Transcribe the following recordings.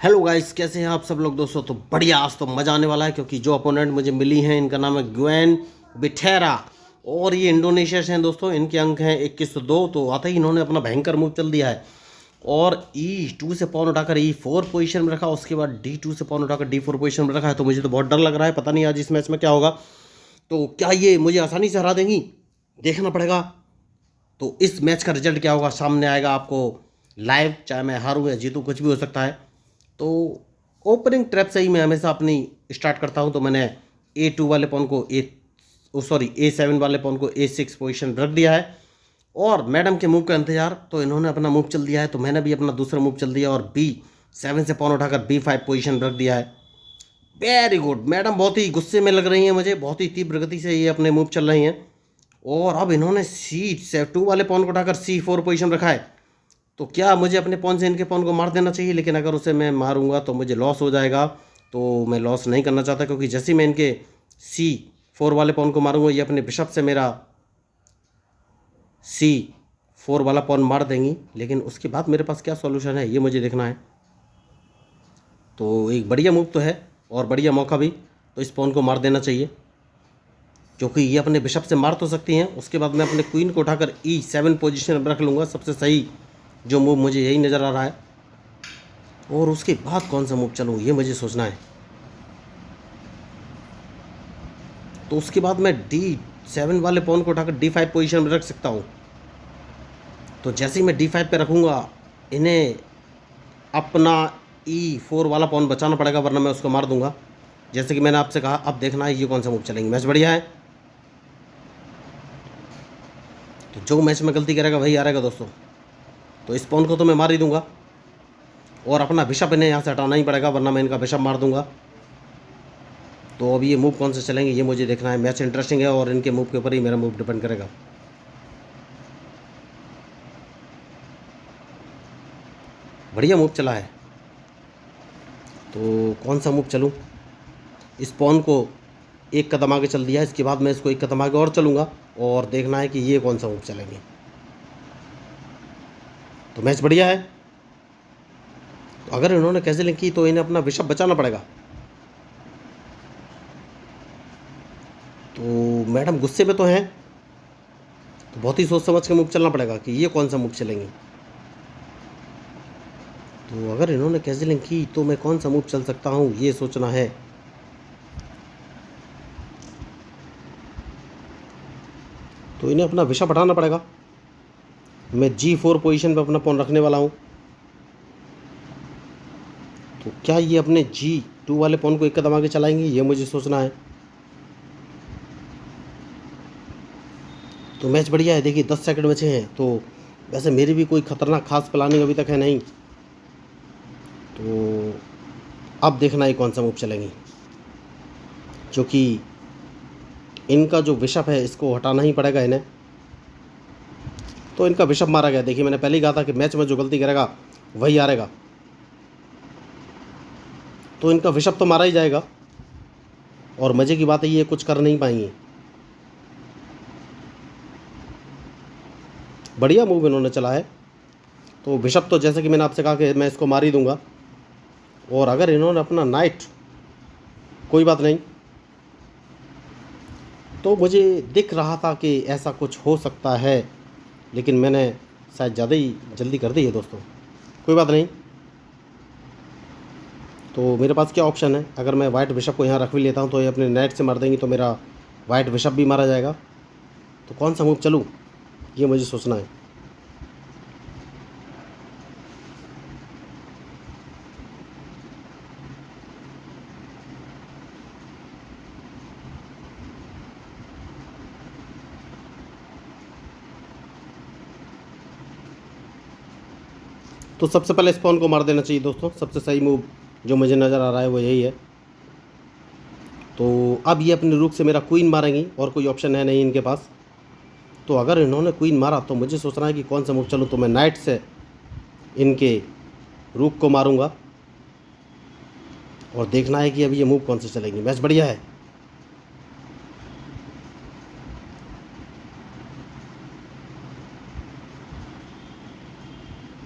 Hello guys, कैसे हैं आप सब लोग दोस्तों। तो बढ़िया, आज तो मज़ा आने वाला है क्योंकि जो अपोनेंट मुझे मिली हैं इनका नाम है ग्वेन बिठेरा और ये इंडोनेशिया से हैं दोस्तों। इनके अंक हैं 2102। तो आते ही इन्होंने अपना भयंकर मूव चल दिया है और E2 से पॉन उठाकर E4 पोजीशन में रखा। उसके बाद D2 से पॉन उठाकर D4 पोजीशन में रखा है। तो मुझे तो बहुत डर लग रहा है, पता नहीं आज इस मैच में क्या होगा। तो क्या ये मुझे आसानी से हरा देंगी, देखना पड़ेगा। तो इस मैच का रिजल्ट क्या होगा सामने आएगा आपको लाइव। चाहे मैं हारूं या जीतूं, कुछ भी हो सकता है। तो ओपनिंग ट्रैप से ही मैं हमेशा अपनी स्टार्ट करता हूं। तो मैंने A2 वाले पॉन को A7 वाले पॉन को A6 पोजीशन रख दिया है और मैडम के मूव का इंतजार। तो इन्होंने अपना मूव चल दिया है, तो मैंने भी अपना दूसरा मूव चल दिया और B7 से पॉन उठाकर B5 पोजीशन रख दिया है। Very good. मैडम बहुत ही गुस्से में लग रही हैं मुझे, बहुत ही तीव्र गति से ये अपने मूव चल रही हैं। और अब इन्होंने C2 वाले पॉन को उठाकर C4 पोजीशन रखा है। तो क्या मुझे अपने पॉन से इनके पॉन को मार देना चाहिए, लेकिन अगर उसे मैं मारूंगा तो मुझे लॉस हो जाएगा। तो मैं लॉस नहीं करना चाहता क्योंकि जैसे ही मैं इनके C4 वाले पॉन को मारूंगा ये अपने बिशप से मेरा C4 वाला पॉन मार देंगी। लेकिन उसके बाद मेरे पास क्या सॉल्यूशन है ये मुझे देखना है। तो एक बढ़िया मूव तो है और बढ़िया मौका भी। तो इस पॉन को मार देना चाहिए क्योंकि ये अपने बिशप से मार तो सकती हैं। उसके बाद मैं अपने क्वीन को उठाकर E7 पोजीशन में रख लूँगा। सबसे सही जो मूव मुझे यही नज़र आ रहा है। और उसके बाद कौन सा मूव चलूँ ये मुझे सोचना है। तो उसके बाद मैं D7 वाले पॉन को उठाकर D5 पोजीशन में रख सकता हूँ। तो जैसे ही मैं D5 पे रखूँगा इन्हें अपना E4 वाला पॉन बचाना पड़ेगा, वरना मैं उसको मार दूंगा। जैसे कि मैंने आपसे कहा, अब देखना है ये कौन सा मूव चलेंगे। मैच बढ़िया है। तो जो मैच में गलती करेगा वही हारेगा दोस्तों। तो इस पॉन को तो मैं मार ही दूंगा और अपना बिशप इन्हें यहाँ से हटाना ही पड़ेगा, वरना मैं इनका बिशप मार दूंगा। तो अब ये मूव कौन से चलेंगे ये मुझे देखना है। मैच इंटरेस्टिंग है और इनके मूव के ऊपर ही मेरा मूव डिपेंड करेगा। बढ़िया मूव चला है। तो कौन सा मूव चलूँ। इस पॉन को एक कदम आगे चल दिया, इसके बाद मैं इसको एक कदम आगे और चलूँगा और देखना है कि ये कौन सा मूव चलेंगे। तो मैच बढ़िया है। तो अगर इन्होंने कैंसिलिंग की तो इन्हें अपना बिशप बचाना पड़ेगा। तो मैडम गुस्से में तो हैं, तो बहुत ही सोच समझ के मूव चलना पड़ेगा कि ये कौन सा मूव चलेंगे। तो अगर इन्होंने कैंसिलिंग की तो मैं कौन सा मूव चल सकता हूँ ये सोचना है। तो इन्हें अपना बिशप हटाना पड़ेगा। मैं G4 पोजीशन पे अपना पॉन रखने वाला हूँ। तो क्या ये अपने G2 वाले पॉन को एक कदम आगे चलाएंगे ये मुझे सोचना है। तो मैच बढ़िया है। देखिए 10 सेकंड बचे हैं। तो वैसे मेरी भी कोई ख़तरनाक खास प्लानिंग अभी तक है नहीं। तो अब देखना है कौन सा मूव चलेंगी, क्योंकि इनका जो बिशप है इसको हटाना ही पड़ेगा इन्हें। तो इनका बिशप मारा गया। देखिए मैंने पहले ही कहा था कि मैच में जो गलती करेगा वही हारेगा। तो इनका बिशप तो मारा ही जाएगा और मज़े की बात है ये कुछ कर नहीं पाएंगे। बढ़िया मूव इन्होंने चला है। तो बिशप तो जैसे कि मैंने आपसे कहा कि मैं इसको मार ही दूंगा। और अगर इन्होंने अपना नाइट, कोई बात नहीं। तो मुझे दिख रहा था कि ऐसा कुछ हो सकता है, लेकिन मैंने शायद ज़्यादा ही जल्दी कर दी है दोस्तों। कोई बात नहीं। तो मेरे पास क्या ऑप्शन है, अगर मैं वाइट बिशप को यहाँ रख भी लेता हूँ तो ये अपने नाइट से मार देंगी, तो मेरा वाइट बिशप भी मारा जाएगा। तो कौन सा मूव चलूँ ये मुझे सोचना है। तो सबसे पहले इस पॉन को मार देना चाहिए दोस्तों। सबसे सही मूव जो मुझे नज़र आ रहा है वो यही है। तो अब ये अपने रूक से मेरा क्वीन मारेंगी और कोई ऑप्शन है नहीं इनके पास। तो अगर इन्होंने क्वीन मारा तो मुझे सोचना है कि कौन सा मूव चलूँ। तो मैं नाइट से इनके रूक को मारूंगा और देखना है कि अभी ये मूव कौन से चलेंगे। मैच बढ़िया है।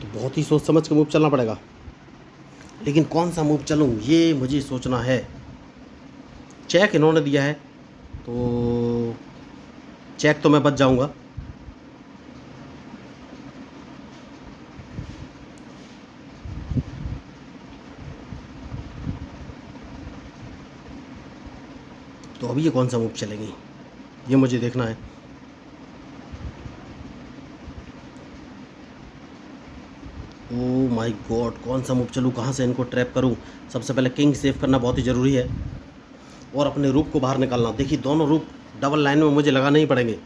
तो बहुत ही सोच समझ के मूव चलना पड़ेगा। लेकिन कौन सा मूव चलूँ ये मुझे सोचना है। चेक इन्होंने दिया है तो चेक तो मैं बच जाऊंगा। तो अभी ये कौन सा मूव चलेंगी ये मुझे देखना है। ओ माय गॉड, कौन सा मूव चलूँ, कहाँ से इनको ट्रैप करूँ। सबसे पहले किंग सेव करना बहुत ही ज़रूरी है और अपने रूप को बाहर निकालना। देखिए दोनों रूप डबल लाइन में मुझे लगाने ही पड़ेंगे।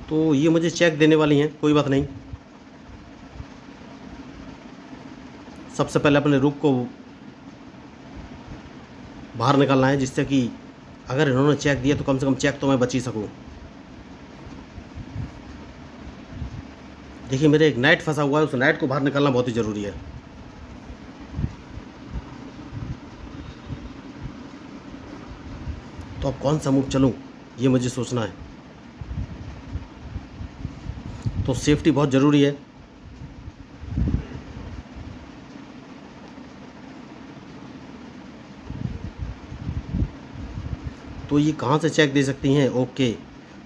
तो ये मुझे चेक देने वाली हैं, कोई बात नहीं। सबसे पहले अपने रूप को बाहर निकालना है, जिससे कि अगर इन्होंने चेक दिया तो कम से कम चेक तो मैं बच ही सकूं। देखिए मेरे एक नाइट फंसा हुआ है, उस नाइट को बाहर निकालना बहुत ही ज़रूरी है। तो अब कौन सा मूव चलूं ये मुझे सोचना है। तो सेफ्टी बहुत ज़रूरी है। तो ये कहाँ से चेक दे सकती हैं। ओके,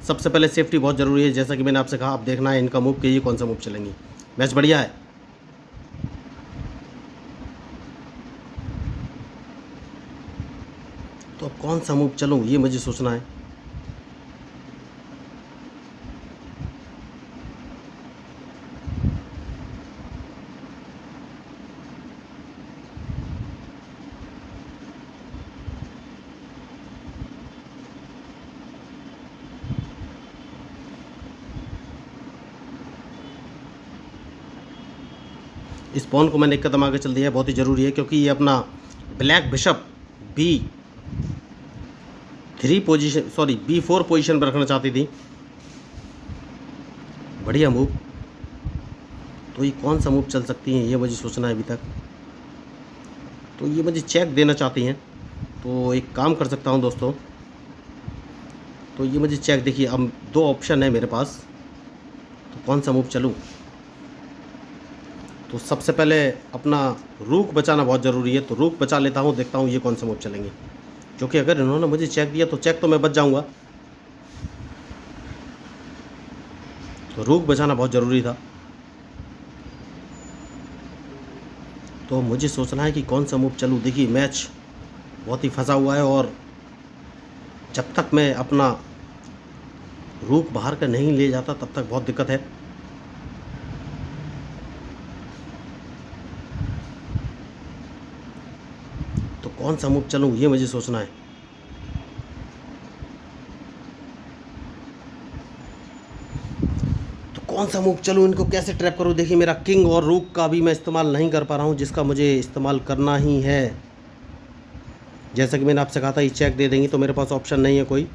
सबसे पहले सेफ्टी बहुत ज़रूरी है, जैसा कि मैंने आपसे कहा। अब देखना है इनका मूव कि ये कौन सा मूव चलेंगी। मैच बढ़िया है। तो अब कौन सा मूव चलूँ ये मुझे सोचना है। इस पॉन को मैंने एक कदम आगे चल दिया है, बहुत ही ज़रूरी है, क्योंकि ये अपना ब्लैक बिशप B4 पोजीशन पर रखना चाहती थी। बढ़िया मूव। तो ये कौन सा मूव चल सकती हैं ये मुझे सोचना है अभी तक। तो ये मुझे चेक देना चाहती हैं, तो एक काम कर सकता हूँ दोस्तों। तो ये मुझे चेक, देखिए अब दो ऑप्शन है मेरे पास, तो कौन सा मूव चलूँ। तो सबसे पहले अपना रूक बचाना बहुत ज़रूरी है, तो रूक बचा लेता हूँ, देखता हूँ ये कौन सा मूव चलेंगे। क्योंकि अगर इन्होंने मुझे चेक दिया तो चेक तो मैं बच जाऊँगा। तो रूक बचाना बहुत ज़रूरी था। तो मुझे सोचना है कि कौन सा मूव चलूँ। देखिए मैच बहुत ही फंसा हुआ है और जब तक मैं अपना रूक बाहर का नहीं ले जाता तब तक बहुत दिक्कत है। तो कौन सा मूव चलूँ ये मुझे सोचना है। तो कौन सा मूव चलूँ, इनको कैसे ट्रैप करूँ। देखिए मेरा किंग और रूक का भी मैं इस्तेमाल नहीं कर पा रहा हूँ, जिसका मुझे इस्तेमाल करना ही है। जैसा कि मैंने आपसे कहा था ये चेक दे देंगी, तो मेरे पास ऑप्शन नहीं है कोई।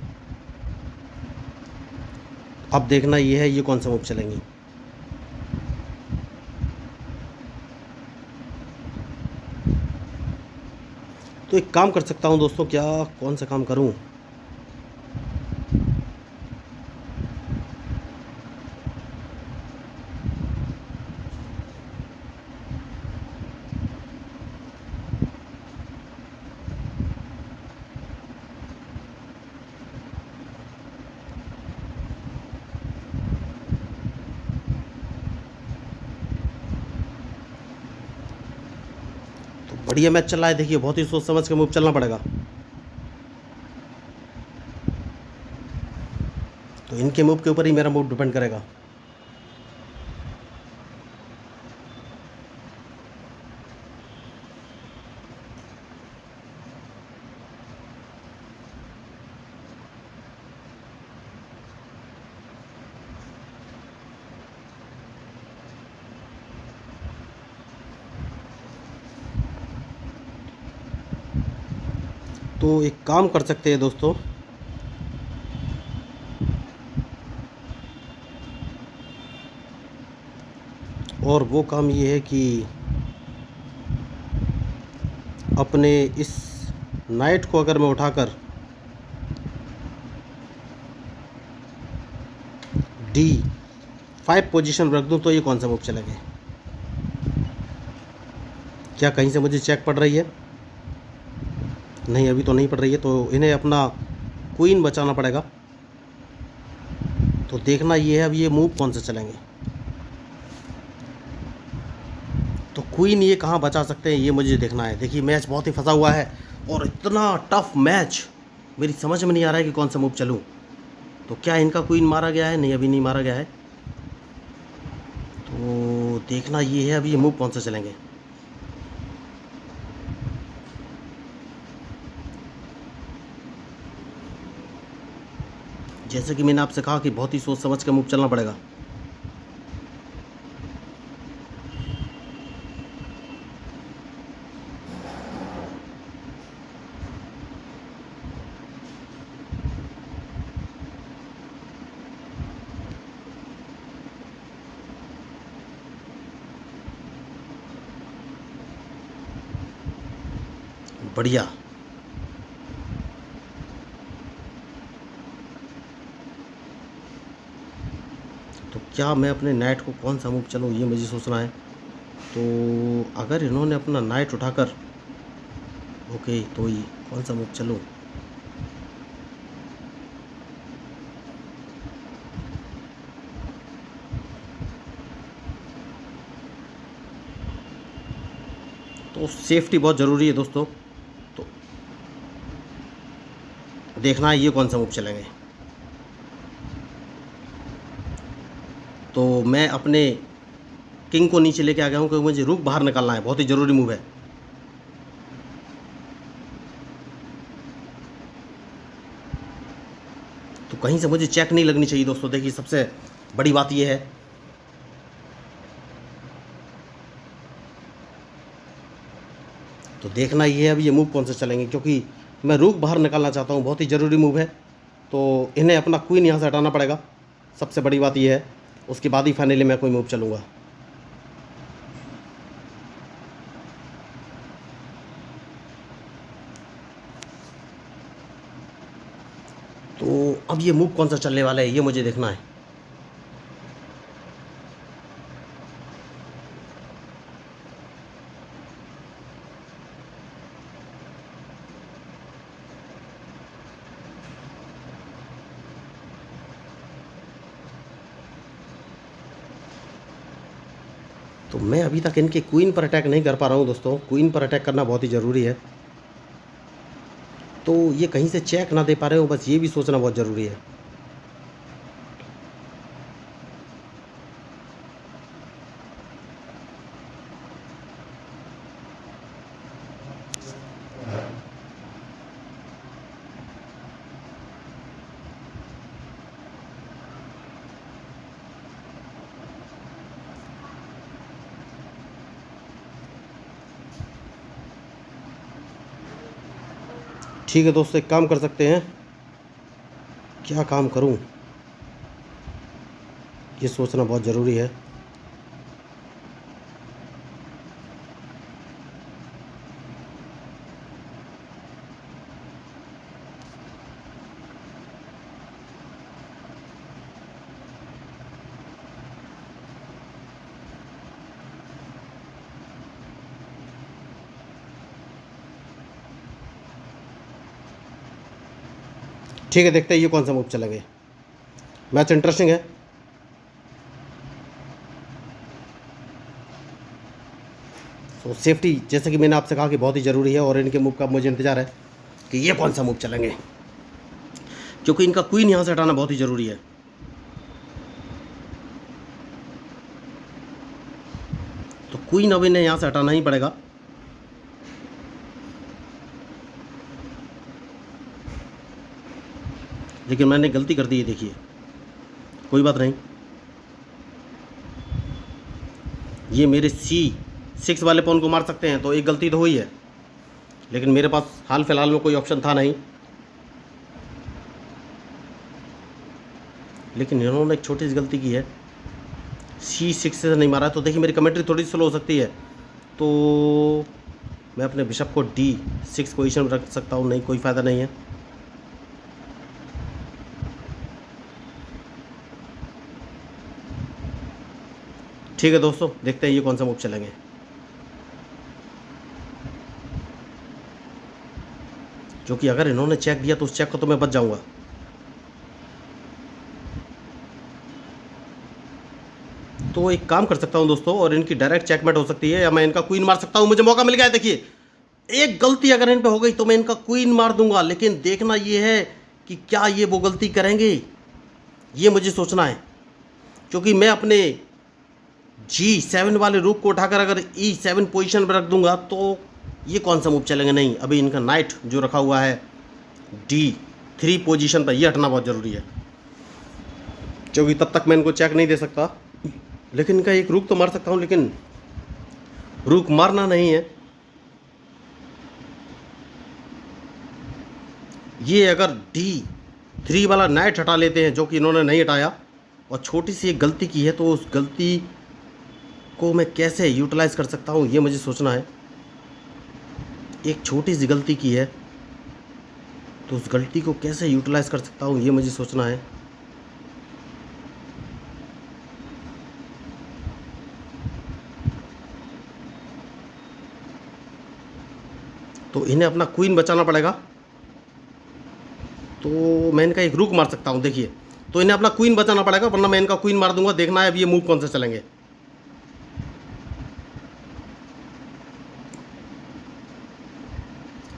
अब देखना ये है ये कौन सा मूव चलेंगी। तो एक काम कर सकता हूँ दोस्तों, क्या कौन सा काम करूँ। बढ़िया मैच चल रहा है। देखिए बहुत ही सोच समझ के मूव चलना पड़ेगा। तो इनके मूव के ऊपर ही मेरा मूव डिपेंड करेगा। तो एक काम कर सकते हैं दोस्तों, और वो काम ये है कि अपने इस नाइट को अगर मैं उठाकर D5 पोजीशन रख दूं तो ये कौन सा मूव चलेंगे? क्या कहीं से मुझे चेक पड़ रही है? नहीं, अभी तो नहीं पड़ रही है, तो इन्हें अपना क्वीन बचाना पड़ेगा। तो देखना ये है अब ये मूव कौन सा चलेंगे। तो क्वीन ये कहाँ बचा सकते हैं ये मुझे देखना है। देखिए मैच बहुत ही फंसा हुआ है और इतना टफ मैच, मेरी समझ में नहीं आ रहा है कि कौन सा मूव चलूँ। तो क्या इनका क्वीन मारा गया है? नहीं, अभी नहीं मारा गया है। तो देखना ये है अब ये मूव कौन सा चलेंगे। जैसे कि मैंने आपसे कहा कि बहुत ही सोच समझ के मूव चलना पड़ेगा। बढ़िया। तो क्या मैं अपने नाइट को कौन सा मूव चलूँ ये मुझे सोचना है। तो अगर इन्होंने अपना नाइट उठाकर ओके तो ये कौन सा मूव चलूँ। तो सेफ्टी बहुत ज़रूरी है दोस्तों। तो देखना है ये कौन सा मूव चलेंगे। तो मैं अपने किंग को नीचे लेके आ गया हूँ क्योंकि मुझे रुक बाहर निकालना है, बहुत ही ज़रूरी मूव है। तो कहीं से मुझे चेक नहीं लगनी चाहिए दोस्तों। देखिए सबसे बड़ी बात यह है। तो देखना ये है अब ये मूव कौन से चलेंगे, क्योंकि मैं रुक बाहर निकालना चाहता हूँ, बहुत ही ज़रूरी मूव है। तो इन्हें अपना क्वीन यहाँ से हटाना पड़ेगा, सबसे बड़ी बात यह है। उसके बाद ही फाइनली मैं कोई मूव चलूँगा। तो अब ये मूव कौन सा चलने वाला है ये मुझे देखना है। तो मैं अभी तक इनके क्वीन पर अटैक नहीं कर पा रहा हूँ दोस्तों। क्वीन पर अटैक करना बहुत ही ज़रूरी है। तो ये कहीं से चेक ना दे पा रहे हो, बस ये भी सोचना बहुत ज़रूरी है। ठीक है दोस्तों, एक काम कर सकते हैं। क्या काम करूं ये सोचना बहुत ज़रूरी है। ठीक है, देखते हैं ये कौन सा मूव चलेंगे। मैच इंटरेस्टिंग है। तो सेफ्टी जैसे कि मैंने आपसे कहा कि बहुत ही ज़रूरी है, और इनके मूव का मुझे इंतज़ार है कि ये कौन सा मूव चलेंगे, क्योंकि इनका क्वीन यहाँ से हटाना बहुत ही ज़रूरी है। तो क्वीन अब इन्हें यहाँ से हटाना ही पड़ेगा। लेकिन मैंने गलती कर दी है, देखिए कोई बात नहीं। ये मेरे C6 वाले पॉन को मार सकते हैं, तो एक गलती तो हुई है, लेकिन मेरे पास हाल फिलहाल में कोई ऑप्शन था नहीं। लेकिन इन्होंने एक छोटी सी गलती की है, C6 से नहीं मारा। तो देखिए मेरी कमेंट्री थोड़ी स्लो हो सकती है, तो मैं अपने बिशप को D6 पोजीशन में रख सकता हूँ। नहीं, कोई फ़ायदा नहीं है। ठीक है दोस्तों, देखते हैं ये कौन सा मूव चलेंगे। क्योंकि अगर इन्होंने चेक दिया तो उस चेक को तो मैं बच जाऊंगा। तो एक काम कर सकता हूं दोस्तों, और इनकी डायरेक्ट चेकमेट हो सकती है, या मैं इनका क्वीन मार सकता हूं। मुझे मौका मिल गया है। देखिए, एक गलती अगर इन पे हो गई तो मैं इनका क्वीन मार दूंगा, लेकिन देखना ये है कि क्या ये वो गलती करेंगे, ये मुझे सोचना है। क्योंकि मैं अपने G7 वाले रूक को उठाकर अगर E7 पोजीशन पर रख दूंगा तो ये कौन सा मूव चलेंगे। नहीं, अभी इनका नाइट जो रखा हुआ है D3 पोजीशन पर, ये हटना बहुत ज़रूरी है, क्योंकि तब तक मैं इनको चेक नहीं दे सकता। लेकिन इनका एक रूक तो मार सकता हूँ, लेकिन रूक मारना नहीं है। ये अगर D3 वाला नाइट हटा लेते हैं, जो कि इन्होंने नहीं हटाया, और छोटी सी एक गलती की है, तो उस गलती को मैं कैसे यूटिलाइज कर सकता हूँ, ये मुझे सोचना है। एक छोटी सी गलती की है तो उस गलती को कैसे यूटिलाइज कर सकता हूँ, ये मुझे सोचना है। तो इन्हें अपना क्वीन बचाना पड़ेगा, तो मैं इनका एक रूक मार सकता हूँ। देखिए, तो इन्हें अपना क्वीन बचाना पड़ेगा, वरना मैं इनका क्वीन मार दूंगा। देखना है अब ये मूव कौन से चलेंगे।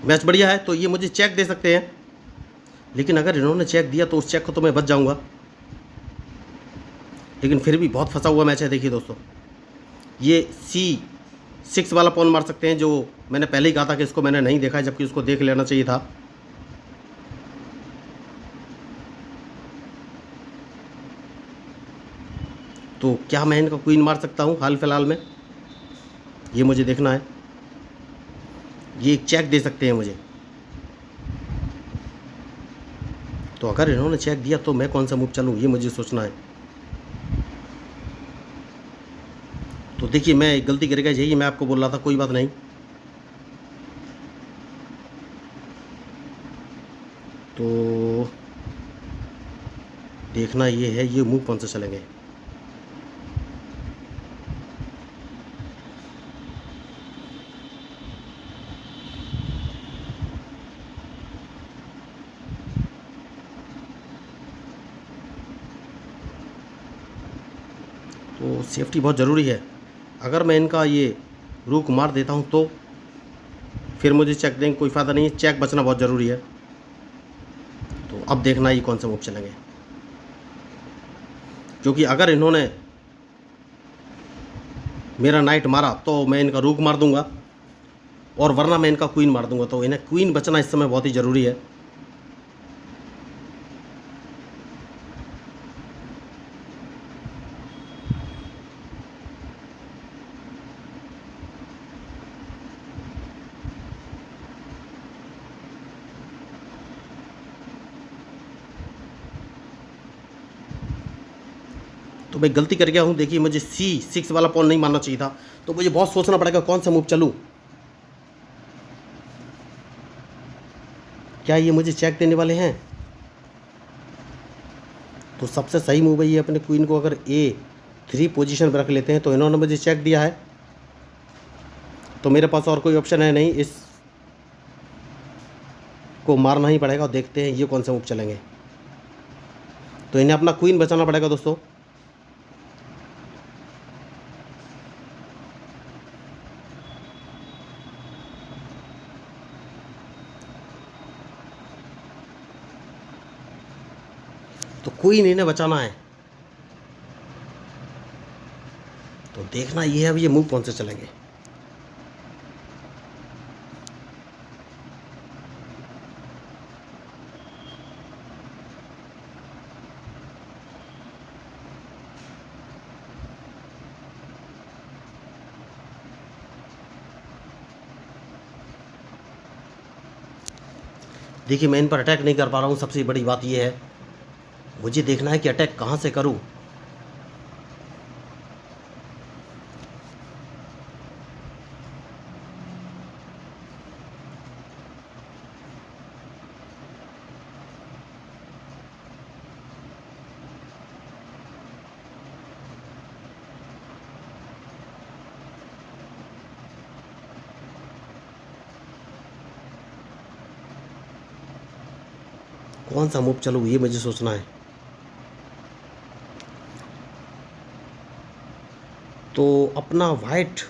मैच बढ़िया है, तो ये मुझे चेक दे सकते हैं, लेकिन अगर इन्होंने चेक दिया तो उस चेक को तो मैं बच जाऊंगा। लेकिन फिर भी बहुत फंसा हुआ मैच है। देखिए दोस्तों, ये C6 वाला पॉन मार सकते हैं, जो मैंने पहले ही कहा था कि इसको मैंने नहीं देखा है, जबकि उसको देख लेना चाहिए था। तो क्या मैं इनका क्वीन मार सकता हूँ हाल फिलहाल में, ये मुझे देखना है। ये एक चेक दे सकते हैं मुझे, तो अगर इन्होंने चेक दिया तो मैं कौन सा मूव चलूँ, ये मुझे सोचना है। तो देखिए, मैं एक गलती करेगा, यही मैं आपको बोल रहा था। कोई बात नहीं, तो देखना ये है ये मूव कौन से चलेंगे। तो सेफ्टी बहुत ज़रूरी है। अगर मैं इनका ये रूक मार देता हूँ तो फिर मुझे चेक देंगे, कोई फ़ायदा नहीं है। चेक बचना बहुत ज़रूरी है। तो अब देखना ये कौन सा मूव चलेंगे, क्योंकि अगर इन्होंने मेरा नाइट मारा तो मैं इनका रूक मार दूंगा, और वरना मैं इनका क्वीन मार दूंगा। तो इन्हें क्वीन बचना इस समय बहुत ही ज़रूरी है। तो मैं गलती कर गया हूँ। देखिए, मुझे C6 वाला पॉन नहीं मारना चाहिए था, तो मुझे बहुत सोचना पड़ेगा कौन सा मूव चलूँ। क्या ये मुझे चेक देने वाले हैं? तो सबसे सही मूव है ये, अपने क्वीन को अगर A3 पोजीशन पर रख लेते हैं। तो इन्होंने मुझे चेक दिया है, तो मेरे पास और कोई ऑप्शन है नहीं, इस को मारना ही पड़ेगा। और देखते हैं ये कौन सा मूव चलेंगे। तो इन्हें अपना क्वीन बचाना पड़ेगा दोस्तों। तो क्वीन इन्हें बचाना है, तो देखना ये है अब ये मूव कौन से चलेंगे। देखिए, मैं इन पर अटैक नहीं कर पा रहा हूँ। सबसे बड़ी बात ये है, मुझे देखना है कि अटैक कहाँ से करूँ। कौन सा मूव चलूँ ये मुझे सोचना है। तो अपना वाइट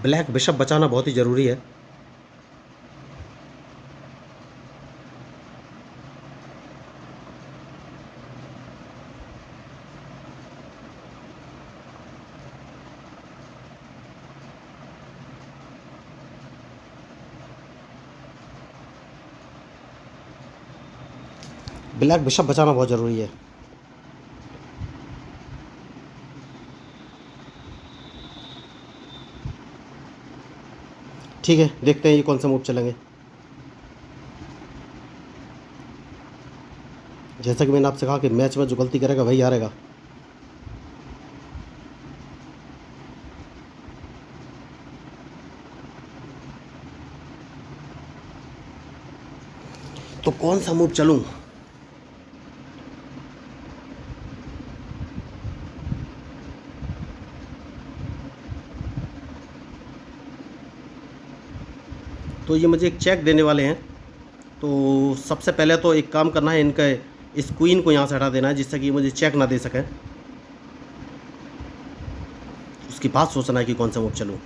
ब्लैक बिशप बचाना बहुत ही ज़रूरी है। ब्लैक बिशप बचाना बहुत ज़रूरी है। ठीक है, देखते हैं ये कौन सा मूव चलेंगे। जैसा कि मैंने आपसे कहा कि मैच में जो गलती करेगा वही हारेगा। तो कौन सा मूव चलूं? तो ये मुझे एक चेक देने वाले हैं। तो सबसे पहले तो एक काम करना है, इनका इस क्वीन को यहाँ से हटा देना है जिससे कि मुझे चेक ना दे सके। उसकी बात सोचना है कि कौन सा मूव चलूं।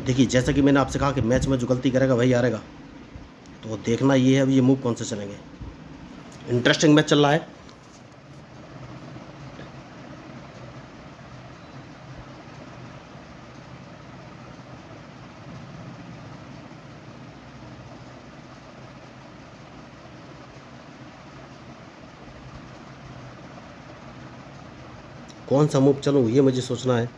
देखिए, जैसा कि मैंने आपसे कहा कि मैच में जो गलती करेगा वही हारेगा। तो देखना ये है अभी ये मूव कौन से चलेंगे। इंटरेस्टिंग मैच चल रहा है। कौन सा मूव चलूं ये मुझे सोचना है।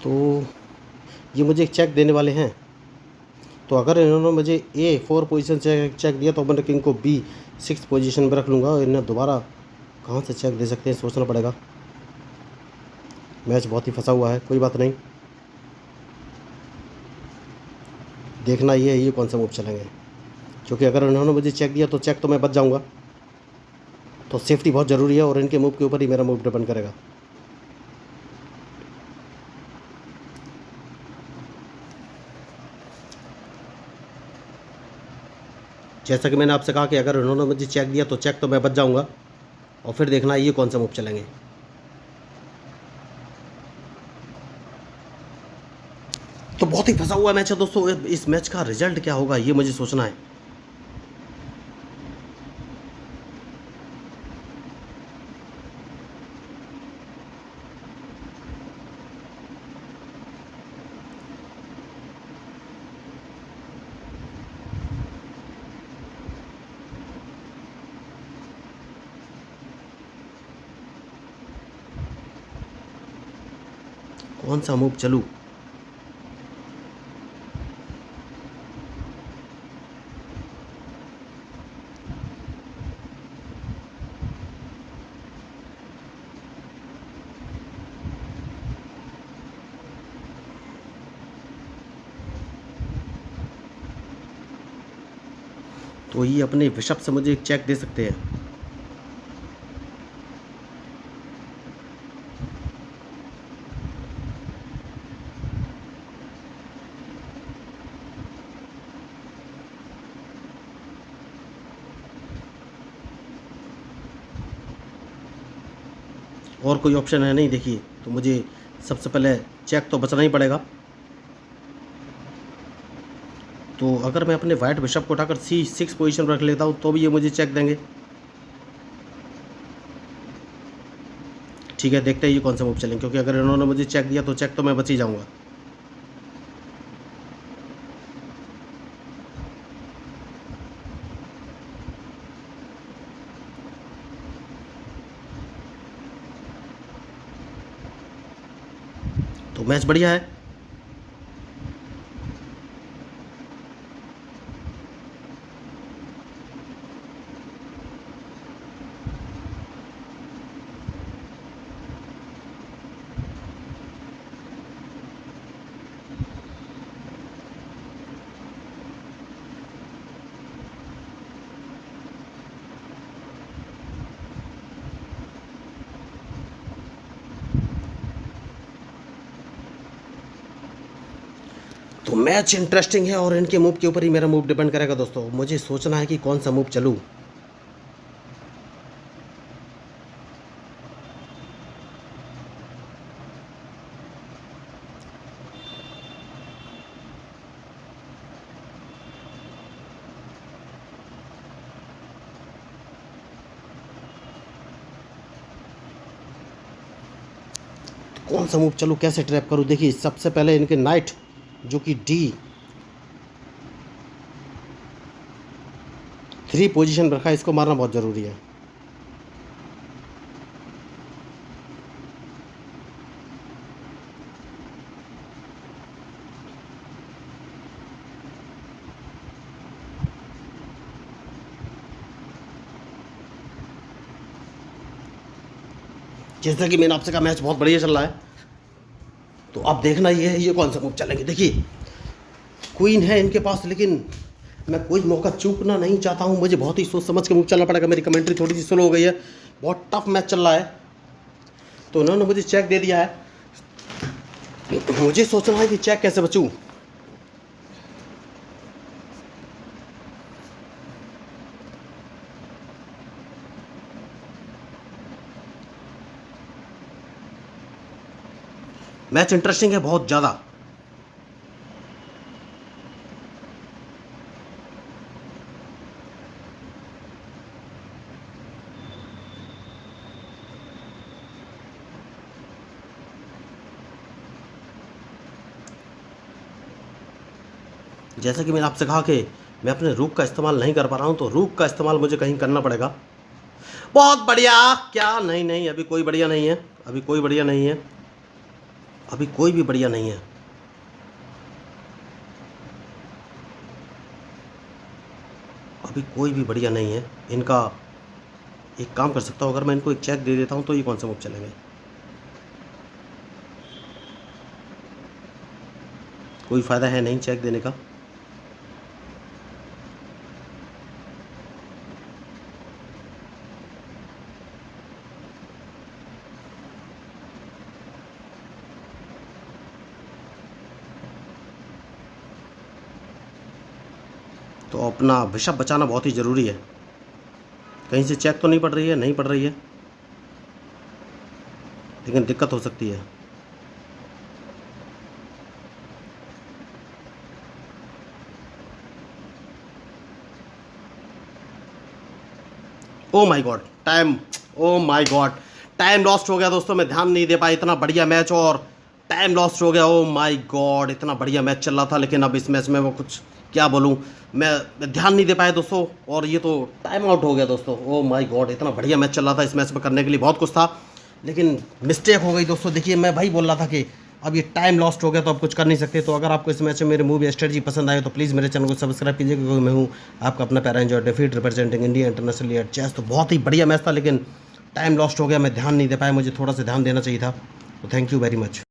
तो ये मुझे एक चेक देने वाले हैं। तो अगर इन्होंने मुझे A4 पोजीशन से चेक दिया तो मैंने किंग को B6 पोजीशन में रख लूँगा। और इन्हें दोबारा कहाँ से चेक दे सकते हैं सोचना पड़ेगा। मैच बहुत ही फंसा हुआ है, कोई बात नहीं। देखना ये है ये कौन सा मूव चलेंगे, क्योंकि अगर इन्होंने मुझे चेक दिया तो चेक तो मैं बच जाऊँगा। तो सेफ्टी बहुत ज़रूरी है और इनके मूव के ऊपर ही मेरा मूव डिपेंड करेगा। जैसा कि मैंने आपसे कहा कि अगर उन्होंने मुझे चेक दिया तो चेक तो मैं बच जाऊंगा। और फिर देखना ये कौन सा मूव चलेंगे। तो बहुत ही फंसा हुआ मैच है दोस्तों। इस मैच का रिजल्ट क्या होगा ये मुझे सोचना है। कौन सा मूव चलूं। तो ये अपने बिशप से मुझे एक चेक दे सकते हैं। और कोई ऑप्शन है नहीं देखिए। तो मुझे सबसे पहले चेक तो बचना ही पड़ेगा। तो अगर मैं अपने वाइट बिशप को उठाकर C6 पोजीशन पर रख लेता हूँ तो भी ये मुझे चेक देंगे। ठीक है, देखते हैं ये कौन सा मूव चलेंगे, क्योंकि अगर इन्होंने मुझे चेक दिया तो चेक तो मैं बच ही जाऊँगा। तो मैच बढ़िया है। तो मैच इंटरेस्टिंग है और इनके मूव के ऊपर ही मेरा मूव डिपेंड करेगा दोस्तों। मुझे सोचना है कि कौन सा मूव चलूँ। कौन सा मूव चलूँ, कैसे ट्रैप करूँ। देखिए सबसे पहले इनके नाइट जो कि D3 पोजीशन रखा है, इसको मारना बहुत ज़रूरी है। जैसा कि मैंने आपसे कहा मैच बहुत बढ़िया चल रहा है, तो अब देखना ये है ये कौन सा मूव चलेंगे। देखिए क्वीन है इनके पास, लेकिन मैं कोई मौका चूकना नहीं चाहता हूँ। मुझे बहुत ही सोच समझ के मूव चलना पड़ेगा। मेरी कमेंट्री थोड़ी सी स्लो हो गई है, बहुत टफ मैच चल रहा है। तो उन्होंने मुझे चेक दे दिया है, मुझे सोचना है कि चेक कैसे बचूँ। मैच इंटरेस्टिंग है बहुत ज़्यादा। जैसा कि मैंने आपसे कहा कि मैं अपने रूक का इस्तेमाल नहीं कर पा रहा हूँ, तो रूक का इस्तेमाल मुझे कहीं करना पड़ेगा। बहुत बढ़िया। क्या नहीं नहीं, अभी कोई बढ़िया नहीं है, अभी कोई बढ़िया नहीं है, अभी कोई भी बढ़िया नहीं है। अभी कोई भी बढ़िया नहीं है। इनका एक काम कर सकता हूँ, अगर मैं इनको एक चेक दे देता हूँ तो ये कौन सा मूव चलेंगे। कोई फ़ायदा है नहीं चेक देने का। तो अपना बिशप बचाना बहुत ही ज़रूरी है। कहीं से चेक तो नहीं पड़ रही है, नहीं पड़ रही है, लेकिन दिक्कत हो सकती है। Oh my God, time, oh my God, time lost हो गया दोस्तों। मैं ध्यान नहीं दे पाया, इतना बढ़िया मैच और टाइम लॉस्ट हो गया। ओ माय गॉड, इतना बढ़िया मैच चल रहा था, लेकिन अब इस मैच में वो कुछ क्या बोलूँ, मैं ध्यान नहीं दे पाया दोस्तों, और ये तो टाइम आउट हो गया दोस्तों। ओ माय गॉड, इतना बढ़िया मैच चल रहा था, इस मैच में करने के लिए बहुत कुछ था, लेकिन मिस्टेक हो गई दोस्तों। देखिए मैं भाई बोल रहा था कि अब ये टाइम लॉस्ट हो गया तो अब कुछ कर नहीं सकते। तो अगर आपको इस मैच में मेरे मूव या स्ट्रेटजी पसंद आए तो प्लीज़ मेरे चैनल को सब्सक्राइब कीजिए, क्योंकि मैं हूँ आपका अपना पैरा एंजॉय डिफीट representing India international at chess. तो बहुत ही बढ़िया मैच था, लेकिन टाइम लॉस्ट हो गया, मैं ध्यान नहीं दे पाया, मुझे थोड़ा सा ध्यान देना चाहिए था। तो थैंक यू वेरी मच।